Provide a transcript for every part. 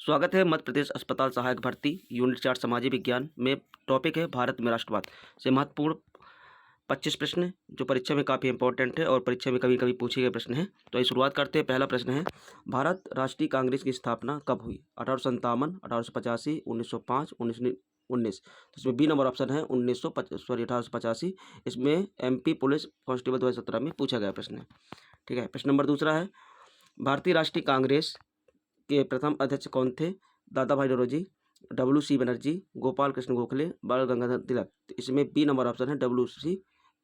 स्वागत है मध्य प्रदेश अस्पताल सहायक भर्ती यूनिट 4 समाजी विज्ञान में। टॉपिक है भारत में राष्ट्रवाद से महत्वपूर्ण 25 प्रश्न जो परीक्षा में काफ़ी इंपॉर्टेंट है और परीक्षा में कभी कभी पूछे गए प्रश्न हैं। तो ये शुरुआत करते हैं। पहला प्रश्न है, भारत राष्ट्रीय कांग्रेस की स्थापना कब हुई? 1857, 1885, 1905, 1919। तो इसमें बी नंबर ऑप्शन है 1885। इसमें MP पुलिस कांस्टेबल 2017 में पूछा गया प्रश्न है। ठीक है। प्रश्न नंबर दूसरा है, भारतीय राष्ट्रीय कांग्रेस के प्रथम अध्यक्ष कौन थे? दादा भाई नौरोजी, WC बनर्जी, गोपाल कृष्ण गोखले, बाल गंगाधर तिलक। तो इसमें बी नंबर ऑप्शन है WC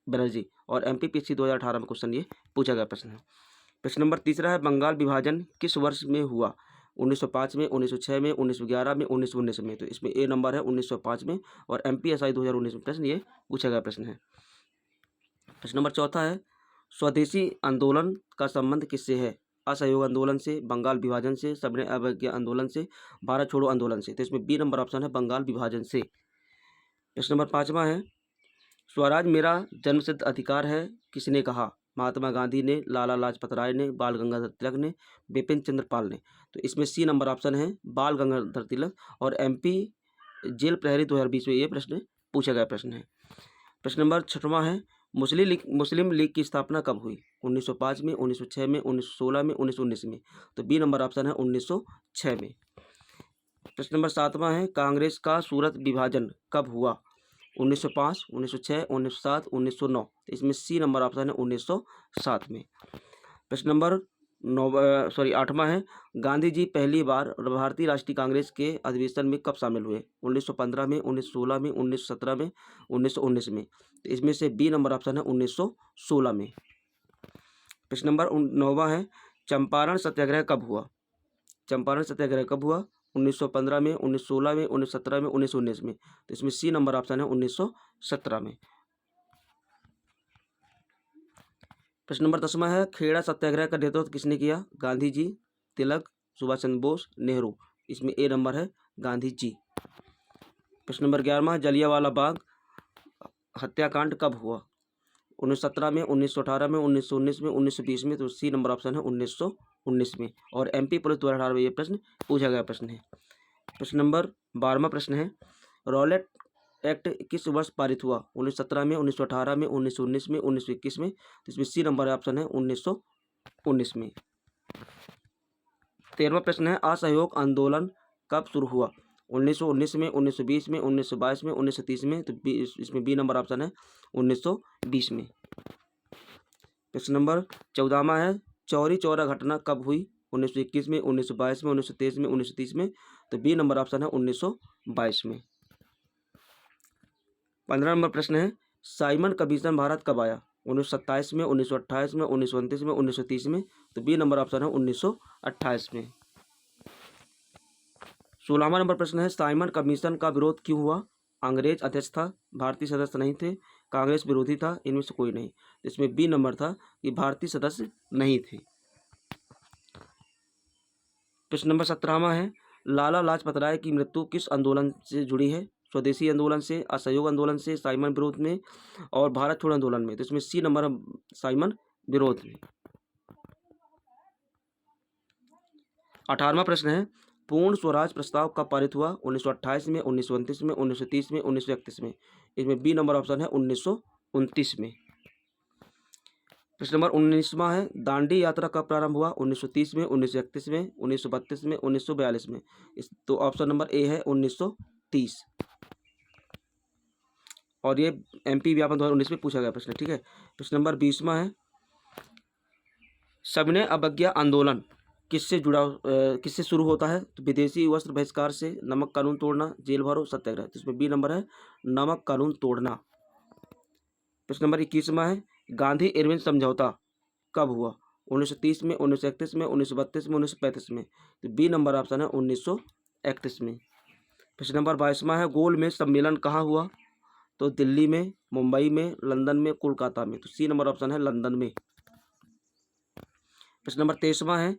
बनर्जी। और MPPSC 2018 में क्वेश्चन ये पूछा गया प्रश्न है। प्रश्न नंबर तीसरा है, बंगाल विभाजन किस वर्ष में हुआ? 1905 में, 1906 में, 1911 में, 1919 में। तो इसमें ए नंबर है 1905 में। और MPSI 2019 में प्रश्न ये पूछा गया प्रश्न है। प्रश्न नंबर चौथा है, स्वदेशी आंदोलन का संबंध किससे है? असहयोग आंदोलन से, बंगाल विभाजन से, सविनय अवज्ञा आंदोलन से, भारत छोड़ो आंदोलन से। तो इसमें बी नंबर ऑप्शन है बंगाल विभाजन से। प्रश्न नंबर पाँचवा है, स्वराज मेरा जन्मसिद्ध अधिकार है किसने कहा? महात्मा गांधी ने, लाला लाजपत राय ने, बाल गंगाधर तिलक ने, बिपिन चंद्र पाल ने। तो इसमें सी नंबर ऑप्शन है बाल गंगाधर तिलक। और MP जेल प्रहरी 2020 में ये प्रश्न पूछा गया प्रश्न है। प्रश्न नंबर छठवां है, मुस्लिम लीग की स्थापना कब हुई? 1905 में, 1906 में, 1916 में, 1919 में। तो बी नंबर ऑप्शन है 1906 में। प्रश्न नंबर सातवां है, कांग्रेस का सूरत विभाजन कब हुआ? 1905, 1906, 1907, 1909। तो इसमें सी नंबर ऑप्शन है 1907 में। प्रश्न नंबर आठवां है, गांधी जी पहली बार भारतीय राष्ट्रीय कांग्रेस के अधिवेशन में कब शामिल हुए? 1915 में, 1916 में, 1917 में, 1919 में। तो इसमें से बी नंबर ऑप्शन है 1916 में। प्रश्न नंबर 9वां है, चंपारण सत्याग्रह कब हुआ? चंपारण सत्याग्रह कब हुआ? 1915 में, 1916 में, 1917 में, 1919 में। तो इसमें सी नंबर ऑप्शन है 1917 में। प्रश्न नंबर 10वां है, खेड़ा सत्याग्रह का नेतृत्व किसने किया? गांधी जी, तिलक, सुभाष चंद्र बोस, नेहरू। इसमें ए नंबर है गांधी जी। प्रश्न नंबर 11वां, जलियांवाला बाग हत्याकांड कब हुआ? 1917 में, 1918 में, 1919 में, 1920 में। तो सी नंबर ऑप्शन है 1919 में। और MP पुलिस 2018 में ये प्रश्न पूछा गया प्रश्न है। प्रश्न नंबर 12वां प्रश्न है, रॉलेट एक्ट किस वर्ष पारित हुआ? 1917 में, 1918 में, 1919 में, 1921 में। तो इसमें सी नंबर ऑप्शन है 1919 में। 13वां प्रश्न है, असहयोग आंदोलन कब शुरू हुआ? 1919 में, 1920 में, 1922 में, 1930 में। तो इसमें बी नंबर ऑप्शन है 1920 में। प्रश्न नंबर 14वां है, चौरी चौरा घटना कब हुई? 1921 में, 1922 में, 1923 में, 1930 में। तो बी नंबर ऑप्शन है 1922 में। 15 नंबर प्रश्न है, साइमन कमीशन भारत कब आया? 1927 में, 1928 में, 1929 में, 1930 में। तो बी नंबर ऑप्शन है 1928 में। 16वां नंबर प्रश्न है, साइमन कमीशन का विरोध क्यों हुआ? अंग्रेज अध्यक्ष था, भारतीय सदस्य नहीं थे, कांग्रेस विरोधी था, इनमें से कोई नहीं। इसमें बी नंबर था कि भारतीय सदस्य नहीं थे। प्रश्न नंबर 17वां है, लाला लाजपत राय की मृत्यु किस आंदोलन से जुड़ी है? स्वदेशी आंदोलन से, असहयोग आंदोलन से, साइमन विरोध में और भारत छोड़ो आंदोलन में। तो इसमें सी नंबर साइमन विरोध में। 18वां प्रश्न है, पूर्ण स्वराज प्रस्ताव कब पारित हुआ? 1928 में, 1929 में, 1930 में, 1931 में। इसमें बी नंबर ऑप्शन है 1929 में। प्रश्न नंबर 19वां है, दांडी यात्रा कब प्रारंभ हुआ? 1930 में, 1931 में, 1932 में, 1942 में। तो ऑप्शन नंबर ए है 1930। और ये MP व्यापन 2019 में पूछा गया प्रश्न। ठीक है। प्रश्न नंबर 20वां है, सविनय अवज्ञा आंदोलन किससे शुरू होता है? तो विदेशी वस्त्र बहिष्कार से, नमक कानून तोड़ना, जेल भरो, सत्याग्रह। तो इसमें बी नंबर है नमक कानून तोड़ना। प्रश्न नंबर 21वां है, गांधी इरविन समझौता कब हुआ? 1930 में, 1931 में, 1932 में, 1935 में। तो बी नंबर ऑप्शन है 1931 में। प्रश्न नंबर 22वां है, गोलमेज सम्मेलन कहाँ हुआ? तो दिल्ली में, मुंबई में, लंदन में, कोलकाता में। तो सी नंबर ऑप्शन है लंदन में। प्रश्न नंबर 23वां है,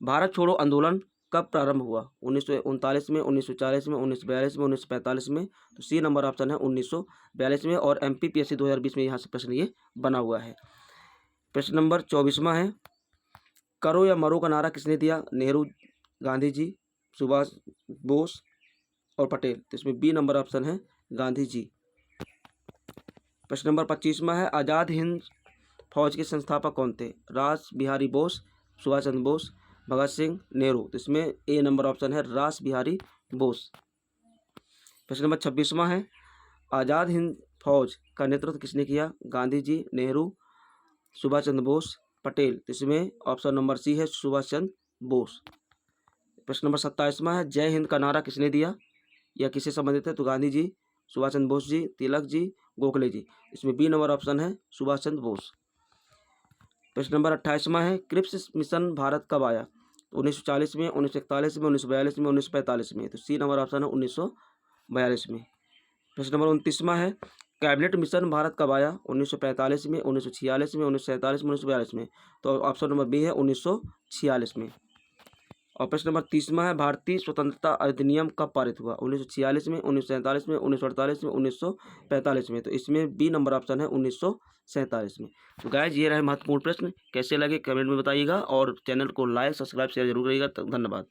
भारत छोड़ो आंदोलन कब प्रारंभ हुआ? 1939 में, 1940 में, 1942 में, 1945 में। तो सी नंबर ऑप्शन है 1942 में। और MPPSC 2020 में यहाँ से प्रश्न ये बना हुआ है। प्रश्न नंबर 24वां है, करो या मरो का नारा किसने दिया? नेहरू, गांधी जी, सुभाष बोस और पटेल। तो इसमें बी नंबर ऑप्शन है गांधी जी। प्रश्न नंबर 25वां है, आज़ाद हिंद फौज के संस्थापक कौन थे? रास बिहारी बोस, सुभाष चंद्र बोस, भगत सिंह, नेहरू। तो इसमें ए नंबर ऑप्शन है रास बिहारी बोस। प्रश्न नंबर 26वां है, आज़ाद हिंद फौज का नेतृत्व किसने किया? गांधी जी, नेहरू, सुभाष चंद्र बोस, पटेल। तो इसमें ऑप्शन नंबर सी है सुभाष चंद्र बोस। प्रश्न नंबर 27वां है, जय हिंद का नारा किसने दिया या किससे संबंधित है? तो गांधी जी, सुभाष चंद्र बोस जी, तिलक जी, गोखले जी। इसमें बी नंबर ऑप्शन है सुभाष चंद्र बोस। प्रश्न नंबर 28वां है, क्रिप्स मिशन भारत कब आया? 1940 में, 1941 में, 1942 में, 1945 में। तो सी नंबर ऑप्शन है 1942 में। प्रश्न नंबर 29वां है, कैबिनेट मिशन भारत कब आया? 1945 में, 1946 में, 1947 में, 1942 में। तो ऑप्शन नंबर बी है 1946 में। और प्रश्न नंबर 30वां है, भारतीय स्वतंत्रता अधिनियम कब पारित हुआ? 1946 में, 1947 में, 1948 में, 1945 में। तो इसमें बी नंबर ऑप्शन है 1947 में। तो गाइज ये रहे महत्वपूर्ण प्रश्न। कैसे लगे कमेंट में बताइएगा और चैनल को लाइक सब्सक्राइब शेयर जरूर करिएगा। धन्यवाद।